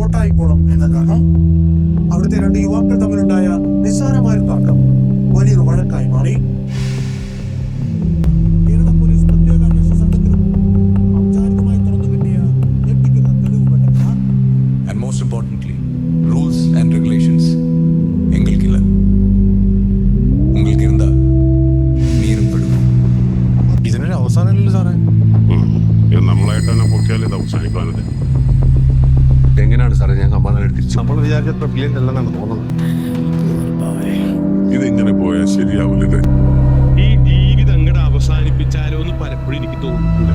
കോട്ടായിക്കോണം എന്ന കാരണം അവിടുത്തെ രണ്ട് യുവാക്കൾ തമ്മിലുണ്ടായ നിസ്സാരമായ തർക്കം വലിയൊരു വഴക്കായി മാറി. കേരള പോലീസ് പ്രത്യേക അന്വേഷണ സംഘത്തിലും ഔപചാരികമായി തുറന്നു കിട്ടിയ ഞെട്ടിക്കുന്ന തെളിവുകളെല്ലാം and most importantly rules and regulations എങ്ങൾക്കില്ല. உங்களுக்கு இருந்தா നീരും പെടും. ഇതിനൊരു അവസാനമില്ലല്ലോ സാറേ. ഇത് നമ്മളായിട്ട് തന്നെ പൊക്കിയാൽ ഇത് അവസാനിക്കാനത്. എങ്ങനെയാണ് സാറേ ഞാൻ സമാധാനം തിരിച്ചു? നമ്മൾ വിചാരിച്ചത്ര ബ്രില്യൻ്റ് അല്ലെന്നാണ് തോന്നുന്നത്. ഇതെങ്ങനെ പോയാൽ ശരിയാവില്ലത്. ഈ ജീവിതം അങ്ങോട്ട് അവസാനിപ്പിച്ചാലോ എന്ന് പലപ്പോഴും എനിക്ക് തോന്നുന്നുണ്ട്.